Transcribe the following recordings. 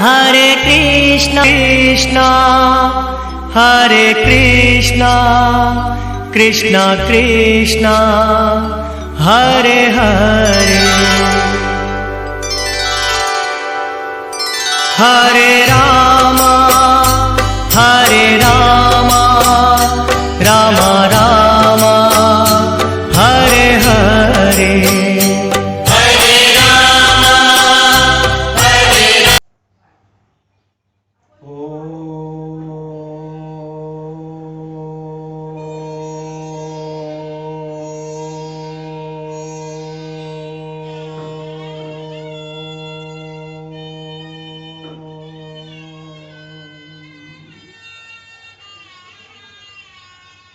हरे कृष्णा कृष्णा हरे कृष्णा कृष्णा कृष्णा हरे हरे हरे राम राम राम हरे हरे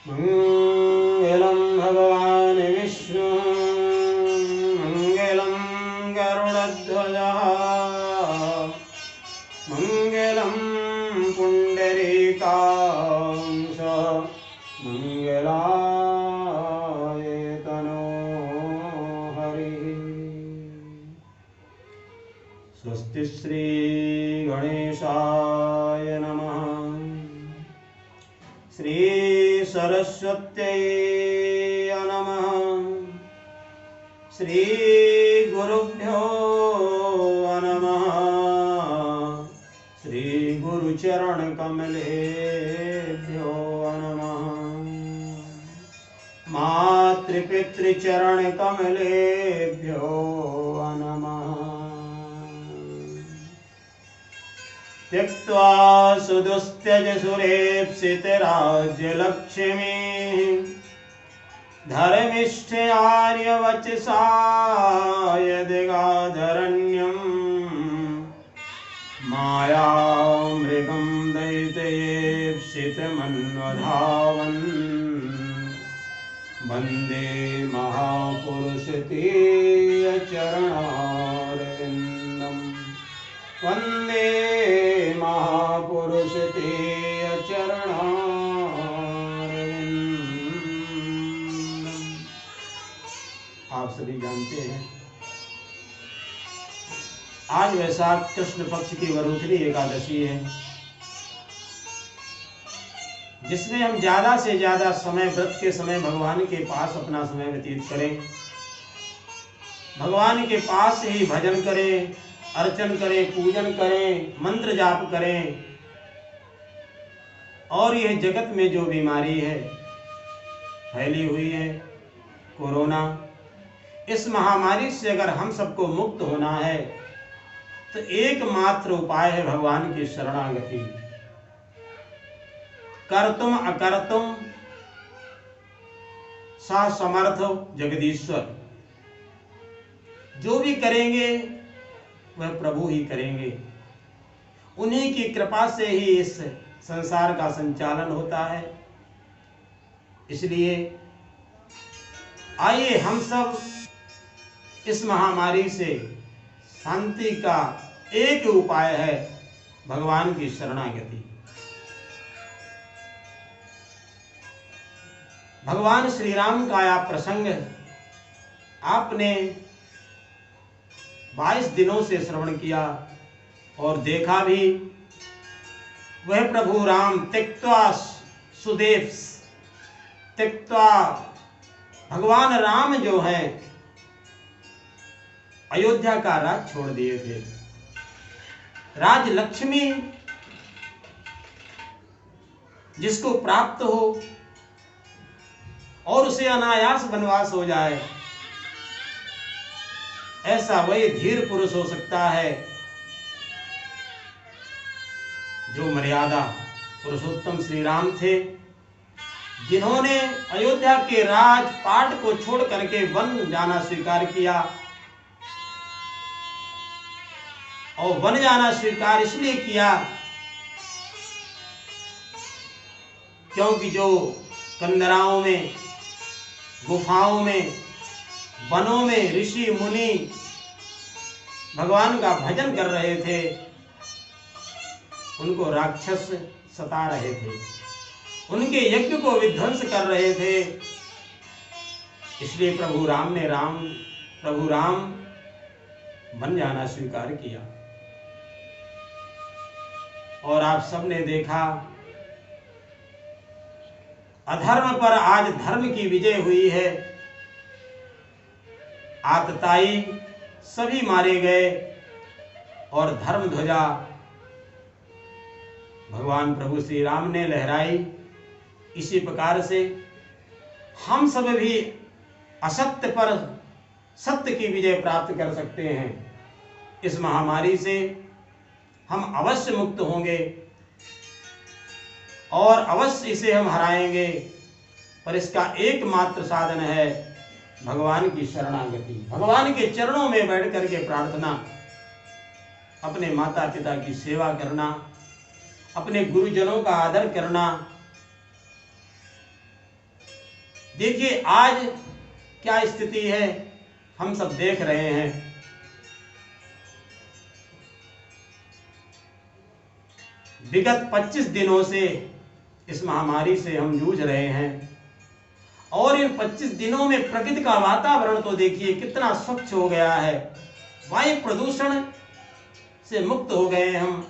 मंगलम भगवान विष्णु मंगलम गरुड़ध्वज मंगलम पुंडरीकाक्ष मंगलाय तनो हरि स्वस्ति श्री गणेशाय नमः श्री सरस्वत्यै नमः श्री गुरुभ्यो नमः श्री गुरुचरण कमलेभ्यो नमः मातृपितृचरण कमलेभ्यो नमः त्यक्त्वा सुदुस्त्यज सुरेप्सितराज्यलक्ष्मीः धर्मिष्ठे आर्यवचसा यदिगाधरण्यम् मायामृगं दैत्येप्सितमन्वधावन् वन्दे महापुरुषतीयचरणारविन्दम् वन्दे महापुरुष ते चरणारविन्दम्। आप सभी जानते हैं आज वैशाख कृष्ण पक्ष की वरुथली एकादशी है, जिसमें हम ज्यादा से ज्यादा समय व्रत के समय भगवान के पास अपना समय व्यतीत करें, भगवान के पास ही भजन करें, अर्चन करें, पूजन करें, मंत्र जाप करें। और यह जगत में जो बीमारी है फैली हुई है कोरोना, इस महामारी से अगर हम सबको मुक्त होना है तो एकमात्र उपाय है भगवान की शरणागति। कर्तुम अकर्तुम सा समर्थ जगदीश्वर, जो भी करेंगे वह प्रभु ही करेंगे। उन्हीं की कृपा से ही इस संसार का संचालन होता है। इसलिए आइए हम सब इस महामारी से शांति का एक उपाय है भगवान की शरणागति। भगवान श्री राम का यह प्रसंग आपने 22 दिनों से श्रवण किया और देखा भी। वह प्रभु राम त्यक्त्वा सुदेव, त्यक्त्वा भगवान राम जो है अयोध्या का राज छोड़ दिए थे। राज लक्ष्मी जिसको प्राप्त हो और उसे अनायास वनवास हो जाए, ऐसा वही धीर पुरुष हो सकता है जो मर्यादा पुरुषोत्तम श्री राम थे, जिन्होंने अयोध्या के राजपाट को छोड़ करके वन जाना स्वीकार किया। और वन जाना स्वीकार इसलिए किया क्योंकि जो कंदराओं में, गुफाओं में, वनों में ऋषि मुनि भगवान का भजन कर रहे थे, उनको राक्षस सता रहे थे, उनके यज्ञ को विध्वंस कर रहे थे। इसलिए प्रभु राम ने वन जाना स्वीकार किया। और आप सबने देखा, अधर्म पर आज धर्म की विजय हुई है। आतताई सभी मारे गए और धर्म ध्वजा भगवान प्रभु श्री राम ने लहराई। इसी प्रकार से हम सब भी असत्य पर सत्य की विजय प्राप्त कर सकते हैं। इस महामारी से हम अवश्य मुक्त होंगे और अवश्य इसे हम हराएंगे, पर इसका एकमात्र साधन है भगवान की शरणागति, भगवान के चरणों में बैठ करके प्रार्थना, अपने माता पिता की सेवा करना, अपने गुरुजनों का आदर करना। देखिए आज क्या स्थिति है, हम सब देख रहे हैं। विगत 25 दिनों से इस महामारी से हम जूझ रहे हैं और इन 25 दिनों में प्रकृति का वातावरण तो देखिए कितना स्वच्छ हो गया है। वायु प्रदूषण से मुक्त हो गए हम।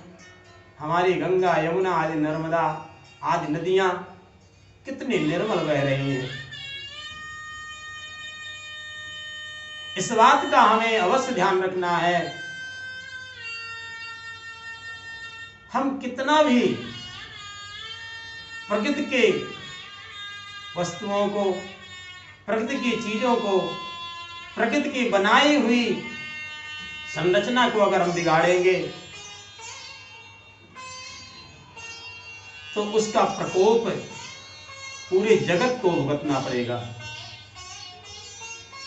हमारी गंगा, यमुना आदि, नर्मदा आदि नदियां कितनी निर्मल बह रही हैं। इस बात का हमें अवश्य ध्यान रखना है। हम कितना भी प्रकृति के वस्तुओं को, प्रकृति की चीजों को, प्रकृति की बनाई हुई संरचना को अगर हम बिगाड़ेंगे तो उसका प्रकोप पूरे जगत को भुगतना पड़ेगा।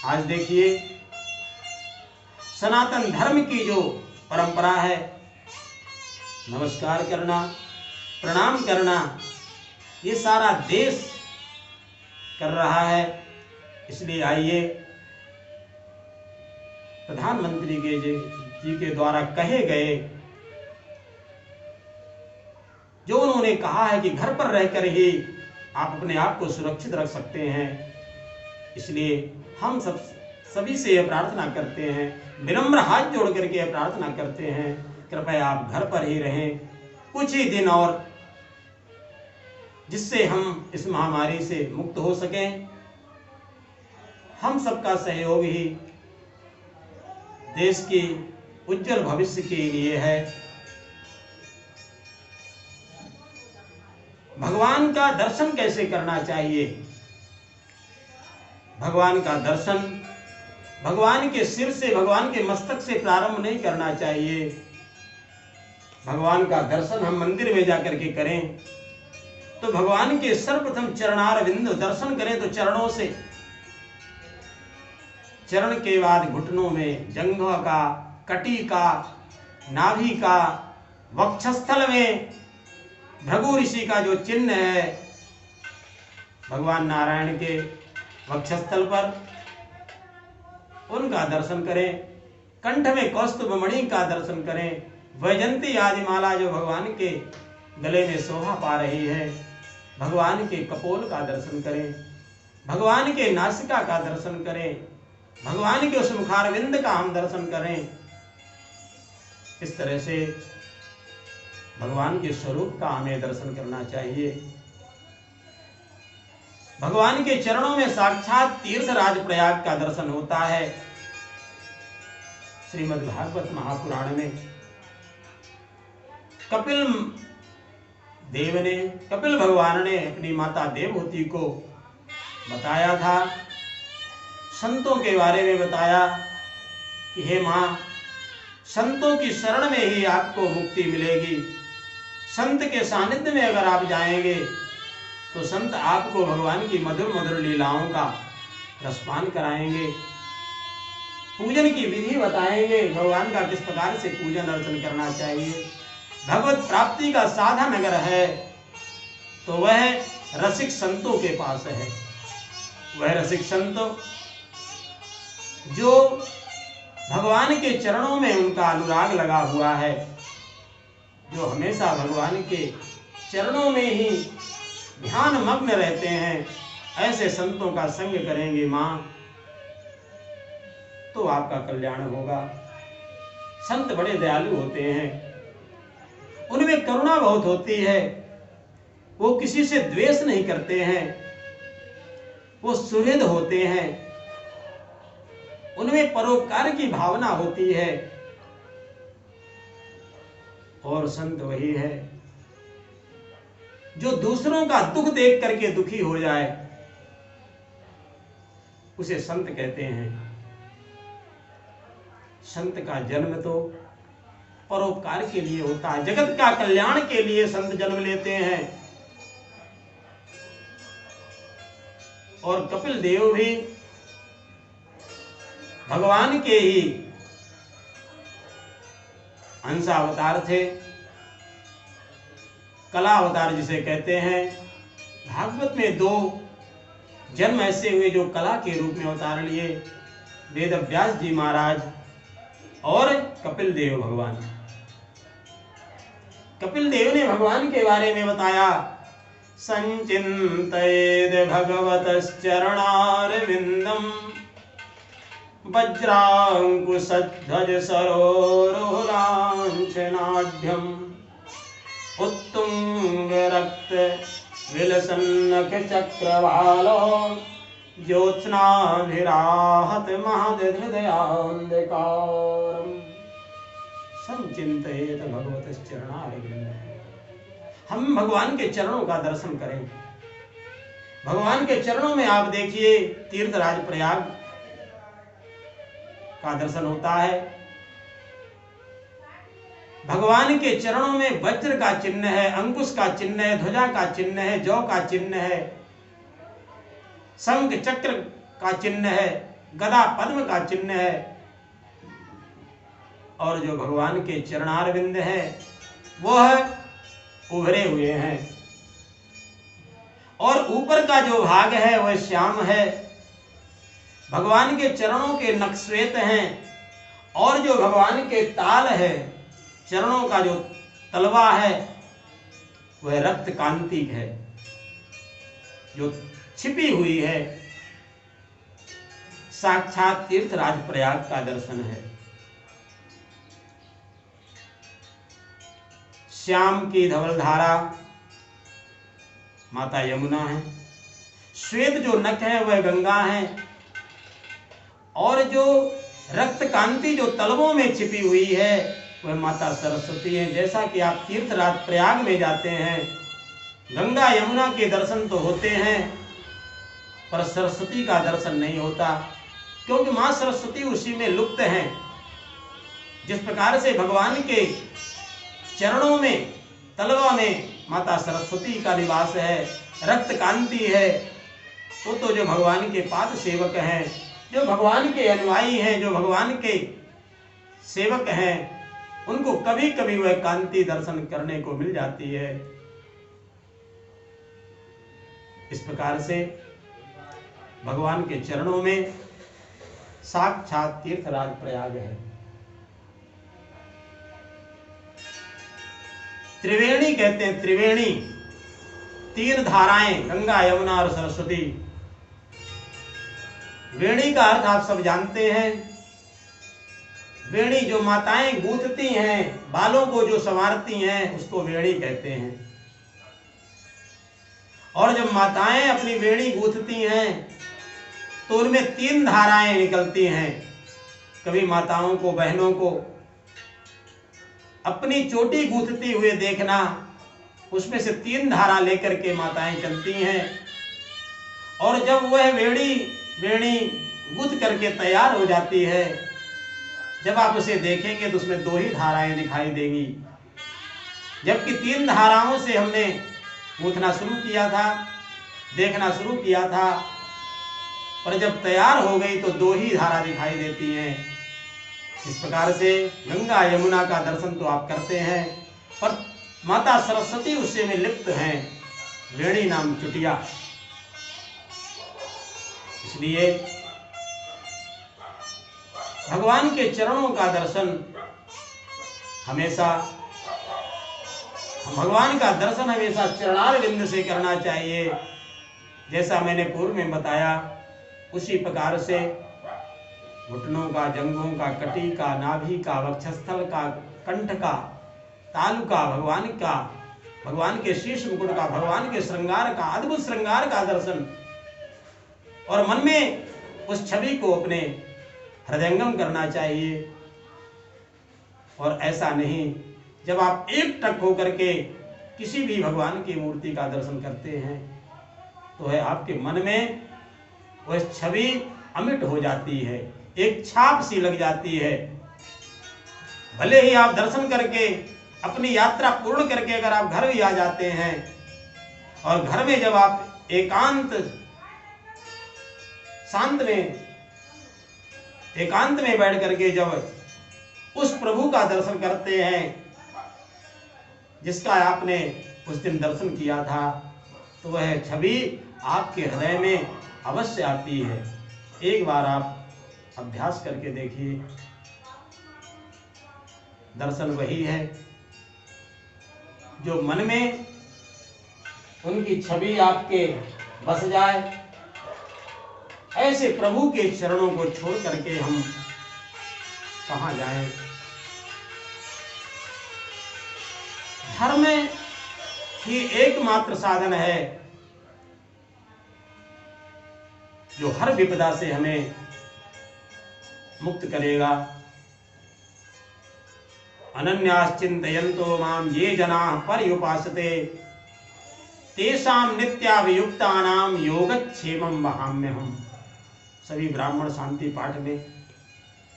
आज देखिए सनातन धर्म की जो परंपरा है, नमस्कार करना, प्रणाम करना, ये सारा देश कर रहा है। इसलिए आइए प्रधानमंत्री जी के द्वारा कहे गए, जो उन्होंने कहा है कि घर पर रहकर ही आप अपने आप को सुरक्षित रख सकते हैं, इसलिए हम सभी से यह प्रार्थना करते हैं, विनम्र हाथ जोड़ करके यह प्रार्थना करते हैं, कृपया आप घर पर ही रहें कुछ ही दिन और, जिससे हम इस महामारी से मुक्त हो सकें। हम सबका सहयोग ही देश की उज्जवल भविष्य के लिए है। भगवान का दर्शन कैसे करना चाहिए? भगवान का दर्शन भगवान के सिर से, भगवान के मस्तक से प्रारंभ नहीं करना चाहिए। भगवान का दर्शन हम मंदिर में जाकर के करें तो भगवान के सर्वप्रथम चरणार बिंद दर्शन करें तो चरणों से, चरण के बाद घुटनों में जंघा का, कटी का, नाभि का, वक्षस्थल में भृगु ऋषि का जो चिन्ह है भगवान नारायण के वक्षस्थल पर, उनका दर्शन करें। कंठ में कौस्तुभ मणि का दर्शन करें। वैजंती आदि माला जो भगवान के गले में शोभा पा रही है, भगवान के कपोल का दर्शन करें, भगवान के नासिका का दर्शन करें, भगवान के उस मुखारविंद का हम दर्शन करें। इस तरह से भगवान के स्वरूप का हमें दर्शन करना चाहिए। भगवान के चरणों में साक्षात तीर्थराज प्रयाग का दर्शन होता है। श्रीमद् भागवत महापुराण में कपिल भगवान ने अपनी माता देवहूति को बताया था, संतों के बारे में बताया कि हे मां, संतों की शरण में ही आपको मुक्ति मिलेगी। संत के सानिध्य में अगर आप जाएंगे तो संत आपको भगवान की मधुर मधुर लीलाओं का रसपान कराएंगे, पूजन की विधि बताएंगे, भगवान का किस प्रकार से पूजन अर्चन करना चाहिए। भगवत प्राप्ति का साधन अगर है तो वह रसिक संतों के पास है। वह रसिक संत जो भगवान के चरणों में उनका अनुराग लगा हुआ है, जो हमेशा भगवान के चरणों में ही ध्यान मग्न रहते हैं, ऐसे संतों का संग करेंगे मां तो आपका कल्याण होगा। संत बड़े दयालु होते हैं, उनमें करुणा बहुत होती है, वो किसी से द्वेष नहीं करते हैं, वो सुहृद होते हैं, उनमें परोपकार की भावना होती है। और संत वही है जो दूसरों का दुख देख करके दुखी हो जाए, उसे संत कहते हैं। संत का जन्म तो परोपकार के लिए होता है, जगत का कल्याण के लिए संत जन्म लेते हैं। और कपिल देव भी भगवान के ही अंशावतार थे, कला अवतार जिसे कहते हैं। भागवत में 2 जन्म ऐसे हुए जो कला के रूप में अवतार लिए, वेद व्यास जी महाराज और कपिल देव भगवान। कपिल देव ने भगवान के बारे में बताया, संचिन्तयेद भगवतश्चरणारविन्दम् वज्रांकुशध्वज सरोरुहलांछनाढ्यम् उत्तुंग रक्त विलसन्नख चक्रवालो ज्योत्स्नाभिराहत महदहृदयान्धकारम् संचिन्तयेत भगवतश्चरणारविन्दम्। हम भगवान के चरणों का दर्शन करें। भगवान के चरणों में आप देखिए, तीर्थराज प्रयाग का दर्शन होता है। भगवान के चरणों में वज्र का चिन्ह है, अंकुश का चिन्ह है, ध्वजा का चिन्ह है, जौ का चिन्ह है, शंख चक्र का चिन्ह है, गदा पद्म का चिन्ह है। और जो भगवान के चरणारविंद है वह उभरे हुए हैं, और ऊपर का जो भाग है वह श्याम है। भगवान के चरणों के नख श्वेत हैं, और जो भगवान के ताल है, चरणों का जो तलवा है वह रक्त कांति है, जो छिपी हुई है। साक्षात तीर्थराज प्रयाग का दर्शन है। श्याम की धवल धारा माता यमुना है, श्वेत जो नख है वह गंगा है, और जो रक्त कांति जो तलवों में छिपी हुई है वह माता सरस्वती है। जैसा कि आप तीर्थराज प्रयाग में जाते हैं, गंगा यमुना के दर्शन तो होते हैं पर सरस्वती का दर्शन नहीं होता, क्योंकि मां सरस्वती उसी में लुप्त हैं। जिस प्रकार से भगवान के चरणों में, तलवा में माता सरस्वती का निवास है, रक्त कांति है, तो जो भगवान के पाद सेवक हैं, जो भगवान के अनुयायी हैं, जो भगवान के सेवक हैं, उनको कभी कभी वह कांति दर्शन करने को मिल जाती है। इस प्रकार से भगवान के चरणों में साक्षात तीर्थराज प्रयाग है। त्रिवेणी कहते हैं, त्रिवेणी, 3 धाराएं, गंगा यमुना और सरस्वती। वेणी का अर्थ आप सब जानते हैं। वेणी जो माताएं गूंथती हैं, बालों को जो संवारती हैं, उसको वेणी कहते हैं। और जब माताएं अपनी वेणी गूंथती हैं तो उनमें 3 धाराएं निकलती हैं। कभी माताओं को, बहनों को अपनी चोटी गूंथती हुए देखना, उसमें से 3 धारा लेकर के माताएं चलती हैं। और जब वह वेणी गूंथ करके तैयार हो जाती है, जब आप उसे देखेंगे तो उसमें 2 ही धाराएं दिखाई देंगी। जबकि 3 धाराओं से हमने गूंथना शुरू किया था, देखना शुरू किया था, पर जब तैयार हो गई तो 2 ही धारा दिखाई देती हैं। इस प्रकार से गंगा यमुना का दर्शन तो आप करते हैं, पर माता सरस्वती उससे में लिप्त हैं, वेणी नाम चुटिया। इसलिए भगवान के चरणों का दर्शन हमेशा, भगवान का दर्शन हमेशा चरणारविंद से करना चाहिए। जैसा मैंने पूर्व में बताया, उसी प्रकार से घुटनों का, जंघों का, कटी का, नाभि का, वक्षस्थल का, कंठ का तालुका भगवान के शीश मुकुट का, भगवान के श्रृंगार का, अद्भुत श्रृंगार का दर्शन, और मन में उस छवि को अपने हृदयंगम करना चाहिए। और ऐसा नहीं, जब आप एकटक होकर के किसी भी भगवान की मूर्ति का दर्शन करते हैं तो है आपके मन में वह छवि अमिट हो जाती है, एक छाप सी लग जाती है। भले ही आप दर्शन करके अपनी यात्रा पूर्ण करके अगर आप घर भी आ जाते हैं, और घर में जब आप एकांत में बैठ करके जब उस प्रभु का दर्शन करते हैं जिसका आपने उस दिन दर्शन किया था, तो वह छवि आपके हृदय में अवश्य आती है। एक बार आप अभ्यास करके देखिए, दर्शन वही है जो मन में उनकी छवि आपके बस जाए। ऐसे प्रभु के चरणों को छोड़ करके हम कहां जाएं? धर्म ही एकमात्र साधन है जो हर विपदा से हमें मुक्त करेगा। अनन्याश्चिन्तयन्तो मां ये जनाः पर्युपासते तेषां नित्याभियुक्तानां योगक्षेमं वहाम्यहम्। सभी ब्राह्मण शांति पाठ में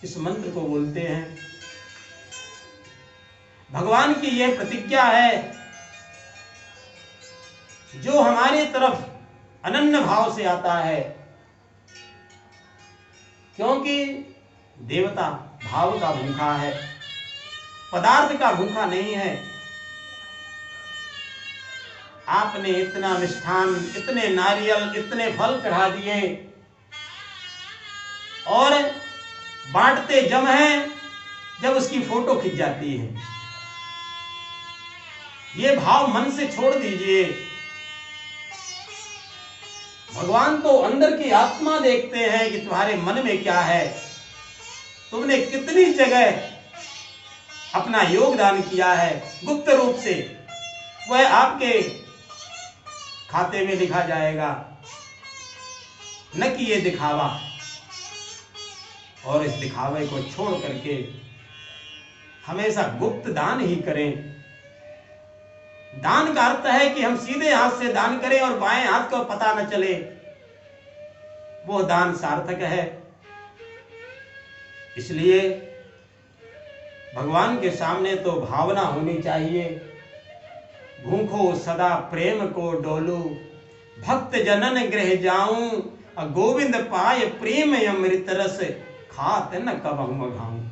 इस मंत्र को बोलते हैं। भगवान की यह प्रतिज्ञा है, जो हमारी तरफ अनन्य भाव से आता है, क्योंकि देवता भाव का भूखा है, पदार्थ का भूखा नहीं है। आपने इतना मिष्ठान, इतने नारियल, इतने फल चढ़ा दिए और बांटते जम हैं जब उसकी फोटो खिंच जाती है। ये भाव मन से छोड़ दीजिए। भगवान तो अंदर की आत्मा देखते हैं कि तुम्हारे मन में क्या है, तुमने कितनी जगह अपना योगदान किया है गुप्त रूप से, वह आपके खाते में लिखा जाएगा, न कि ये दिखावा। और इस दिखावे को छोड़ करके हमेशा गुप्त दान ही करें। दान का अर्थ है कि हम सीधे हाथ से दान करें और बाएं हाथ को पता न चले, वो दान सार्थक है। इसलिए भगवान के सामने तो भावना होनी चाहिए। भूखो सदा प्रेम को डोलू, भक्त जनन गृह जाऊं, गोविंद पाय प्रेम अमृत रस, खात न कबहु घाऊं।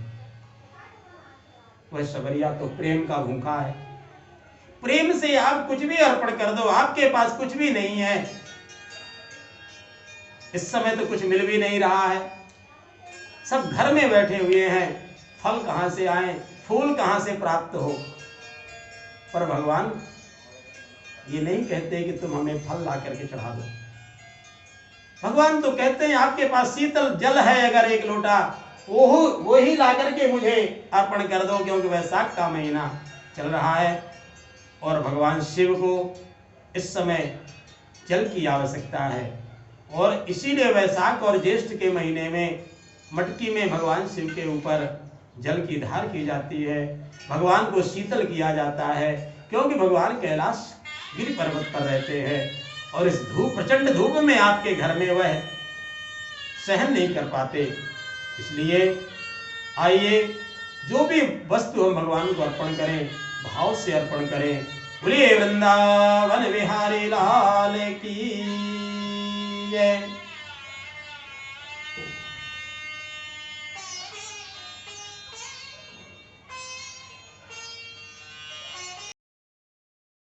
वह सबरिया तो प्रेम का भूखा है। प्रेम से आप कुछ भी अर्पण कर दो, आपके पास कुछ भी नहीं है, इस समय तो कुछ मिल भी नहीं रहा है, सब घर में बैठे हुए हैं, फल कहां से आए, फूल कहां से प्राप्त हो। पर भगवान ये नहीं कहते कि तुम हमें फल ला करके चढ़ा दो। भगवान तो कहते हैं आपके पास शीतल जल है अगर एक लोटा, वो ही ला करके मुझे अर्पण कर दो, क्योंकि वैशाख का महीना चल रहा है और भगवान शिव को इस समय जल की आवश्यकता है। और इसीलिए वैशाख और ज्येष्ठ के महीने में मटकी में भगवान शिव के ऊपर जल की धार की जाती है, भगवान को शीतल किया जाता है, क्योंकि भगवान कैलाश गिरि पर्वत पर रहते हैं और इस धूप, प्रचंड धूप में आपके घर में वह सहन नहीं कर पाते। इसलिए आइए जो भी वस्तु हम भगवान को अर्पण करें, भाव से अर्पण करें। बोलिए वृंदावन बिहारी लाल की जय।